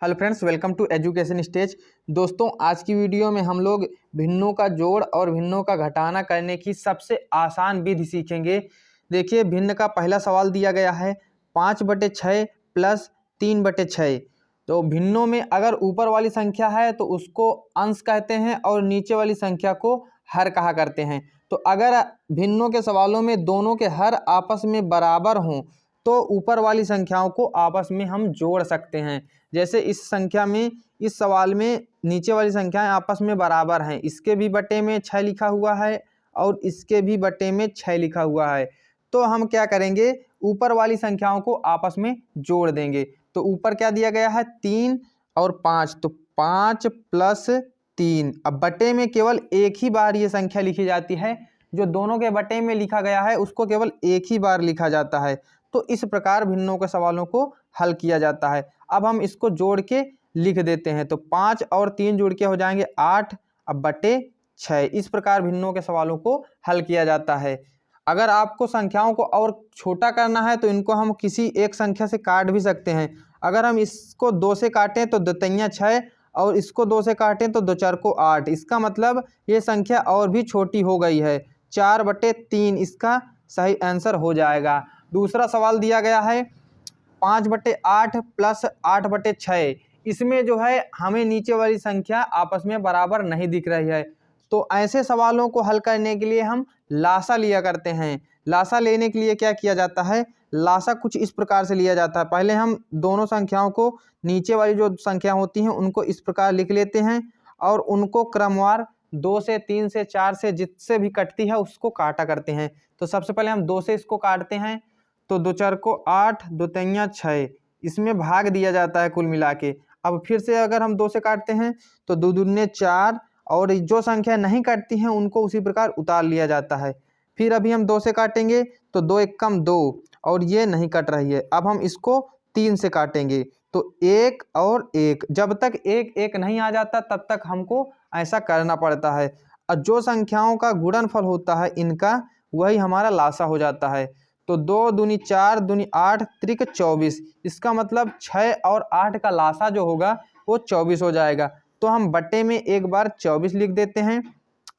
Hello friends, welcome to education stage. दोस्तों, आज की वीडियो में हम लोग भिन्नों का जोड़ और भिन्नों का घटाना करने की सबसे आसान विधि सीखेंगे। देखिए, भिन्न का पहला सवाल दिया गया है 5/6 प्लस 3/6। तो भिन्नों में अगर ऊपर वाली संख्या है तो उसको अंश कहते हैं और नीचे वाली संख्या को हर कहा करते हैं। तो अगर भिन्नों के सवालों में दोनों के हर आपस में बराबर हों तो ऊपर वाली संख्याओं को आपस में हम जोड़ सकते हैं। जैसे इस सवाल में नीचे वाली संख्याएं आपस में बराबर हैं, इसके भी बटे में 6 लिखा हुआ है और इसके भी बटे में 6 लिखा हुआ है। तो हम क्या करेंगे, ऊपर वाली संख्याओं को आपस में जोड़ देंगे। तो ऊपर क्या दिया गया है 3 और 5, तो 5 प्लस 3। अब बटे में केवल एक ही बार ये संख्या लिखी जाती है, जो दोनों के बटे में लिखा गया है उसको केवल एक ही बार लिखा जाता है। तो इस प्रकार भिन्नों के सवालों को हल किया जाता है। अब हम इसको जोड़ के लिख देते हैं, तो 5 और 3 जोड़ के हो जाएंगे 8 अब बटे 6। इस प्रकार भिन्नों के सवालों को हल किया जाता है। अगर आपको संख्याओं को और छोटा करना है तो इनको हम किसी एक संख्या से काट भी सकते हैं। अगर हम इसको 2 से काटें तो 2 तिया 6 और इसको 2 से काटें तो 2 4 को 8। इसका मतलब ये संख्या और भी छोटी हो गई है। 4/3 इसका सही आंसर हो जाएगा। दूसरा सवाल दिया गया है 5/8 प्लस 8/6। इसमें जो है हमें नीचे वाली संख्या आपस में बराबर नहीं दिख रही है। तो ऐसे सवालों को हल करने के लिए हम लासा लिया करते हैं। लासा लेने के लिए क्या किया जाता है, लासा कुछ इस प्रकार से लिया जाता है। पहले हम दोनों संख्याओं को, नीचे वाली जो संख्या होती हैं उनको इस प्रकार लिख लेते हैं और उनको क्रमवार 2 से 3 से 4 से जिससे भी कटती है उसको काटा करते हैं। तो सबसे पहले हम 2 से इसको काटते हैं, तो 2 4 को 8, 2 तिया 6, इसमें भाग दिया जाता है कुल मिला के। अब फिर से अगर हम 2 से काटते हैं तो 2 दूने 4 और जो संख्या नहीं कटती हैं उनको उसी प्रकार उतार लिया जाता है। फिर अभी हम 2 से काटेंगे तो 2 एकम 2 और ये नहीं कट रही है। अब हम इसको 3 से काटेंगे तो 1 और 1, जब तक 1 1 नहीं आ जाता तब तक हमको ऐसा करना पड़ता है। और जो संख्याओं का गुणनफल होता है इनका, वही हमारा लासा हो जाता है। तो 2 दूनी 4 दूनी 8 त्रिक 24। इसका मतलब 6 और 8 का लासा जो होगा वो 24 हो जाएगा। तो हम बटे में एक बार 24 लिख देते हैं।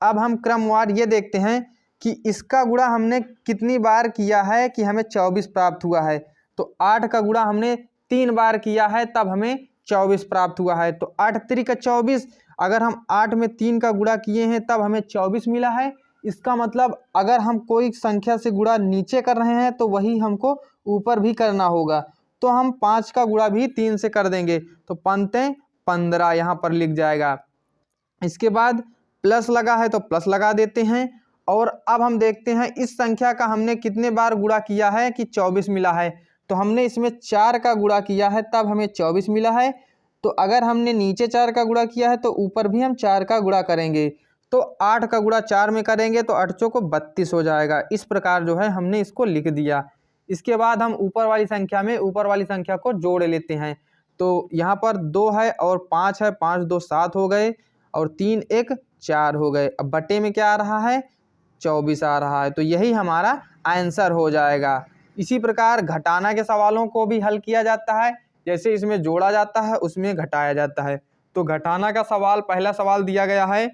अब हम क्रमवार ये देखते हैं कि इसका गुणा हमने कितनी बार किया है कि हमें 24 प्राप्त हुआ है। तो 8 का गुणा हमने 3 बार किया है तब हमें 24 प्राप्त हुआ है। तो 8 त्रिक 24, अगर हम 8 में 3 का गुणा किए हैं तब हमें 24 मिला है। इसका मतलब अगर हम कोई संख्या से गुणा नीचे कर रहे हैं तो वही हमको ऊपर भी करना होगा। तो हम 5 का गुणा भी 3 से कर देंगे, तो 5 15 यहाँ पर लिख जाएगा। इसके बाद प्लस लगा है तो प्लस लगा देते हैं। और अब हम देखते हैं इस संख्या का हमने कितने बार गुणा किया है कि 24 मिला है। तो हमने इसमें 4 का गुणा किया है तब हमें 24 मिला है। तो अगर हमने नीचे 4 का गुणा किया है तो ऊपर भी हम 4 का गुणा करेंगे। तो 8 का गुणा 4 में करेंगे तो 8 चौको 32 हो जाएगा। इस प्रकार जो है हमने इसको लिख दिया। इसके बाद हम ऊपर वाली संख्या में ऊपर वाली संख्या को जोड़ लेते हैं। तो यहाँ पर 2 है और 5 है, 5 2 7 हो गए और 3 1 4 हो गए। अब बटे में क्या आ रहा है, 24 आ रहा है। तो यही हमारा आंसर हो जाएगा। इसी प्रकार घटाना के सवालों को भी हल किया जाता है। जैसे इसमें जोड़ा जाता है उसमें घटाया जाता है। तो घटाना का सवाल, पहला सवाल दिया गया है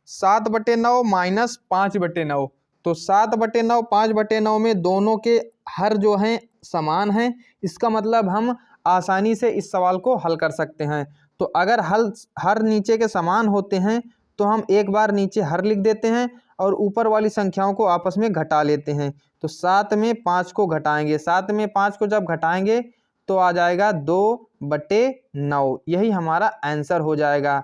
7/9 माइनस 5/9। तो 7/9 5/9 में दोनों के हर जो हैं समान हैं। इसका मतलब हम आसानी से इस सवाल को हल कर सकते हैं। तो अगर हर नीचे के समान होते हैं तो हम एक बार नीचे हर लिख देते हैं और ऊपर वाली संख्याओं को आपस में घटा लेते हैं। तो 7 में 5 को घटाएंगे, 7 में 5 को जब घटाएंगे तो आ जाएगा 2/9। यही हमारा आंसर हो जाएगा।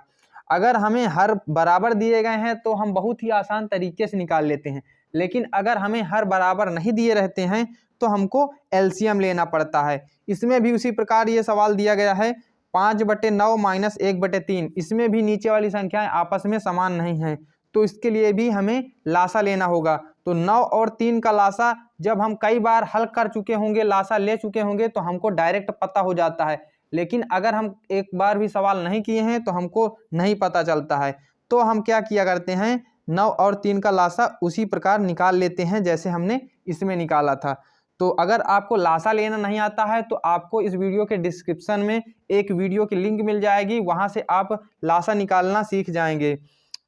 अगर हमें हर बराबर दिए गए हैं तो हम बहुत ही आसान तरीके से निकाल लेते हैं, लेकिन अगर हमें हर बराबर नहीं दिए रहते हैं तो हमको एलसीएम लेना पड़ता है। इसमें भी उसी प्रकार ये सवाल दिया गया है 5/9 माइनस 1/3। इसमें भी नीचे वाली संख्याएं आपस में समान नहीं हैं, तो इसके लिए भी हमें लासा लेना होगा। तो 9 और 3 का लासा जब हम कई बार हल कर चुके होंगे, लासा ले चुके होंगे, तो हमको डायरेक्ट पता हो जाता है। लेकिन अगर हम एक बार भी सवाल नहीं किए हैं तो हमको नहीं पता चलता है। तो हम क्या किया करते हैं, 9 और 3 का लासा उसी प्रकार निकाल लेते हैं जैसे हमने इसमें निकाला था। तो अगर आपको लासा लेना नहीं आता है तो आपको इस वीडियो के डिस्क्रिप्शन में एक वीडियो की लिंक मिल जाएगी, वहाँ से आप लासा निकालना सीख जाएंगे।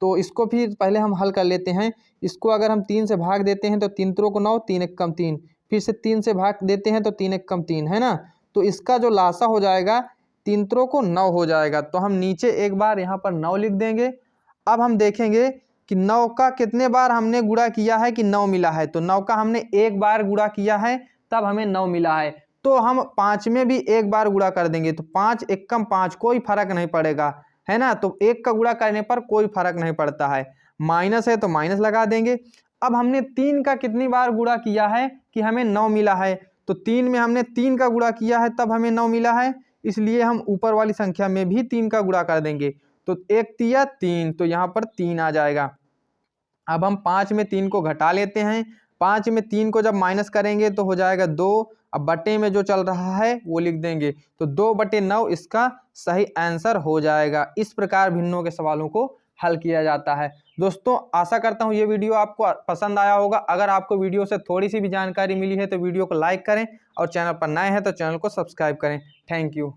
तो इसको फिर पहले हम हल कर लेते हैं। इसको अगर हम 3 से भाग देते हैं तो 3 त्रों को 9, 3 एक कम 3, फिर से 3 से भाग देते हैं तो 3 एक कम 3, है ना। तो इसका जो लासा हो जाएगा 3 त्रों को 9 हो जाएगा। तो हम नीचे एक बार यहाँ पर 9 लिख देंगे। अब हम देखेंगे कि 9 का कितने बार हमने गुणा किया है कि 9 मिला है। तो 9 का हमने एक बार गुणा किया है तब हमें 9 मिला है। तो हम 5 में भी एक बार गुणा कर देंगे, तो 5 एक कम 5, कोई फर्क नहीं पड़ेगा, है ना। तो 1 का गुणा करने पर कोई फर्क नहीं पड़ता है। माइनस है तो माइनस लगा देंगे। अब हमने 3 का कितनी बार गुणा किया है कि हमें 9 मिला है। तो 3 में हमने 3 का गुणा किया है तब हमें 9 मिला है, इसलिए हम ऊपर वाली संख्या में भी 3 का गुणा कर देंगे। तो 1 तिया 3, तो यहाँ पर 3 आ जाएगा। अब हम 5 में 3 को घटा लेते हैं। 5 में 3 को जब माइनस करेंगे तो हो जाएगा 2। अब बटे में जो चल रहा है वो लिख देंगे, तो 2/9 इसका सही आंसर हो जाएगा। इस प्रकार भिन्नों के सवालों को हल किया जाता है। दोस्तों आशा करता हूँ ये वीडियो आपको पसंद आया होगा। अगर आपको वीडियो से थोड़ी सी भी जानकारी मिली है तो वीडियो को लाइक करें और चैनल पर नए हैं तो चैनल को सब्सक्राइब करें। Thank you.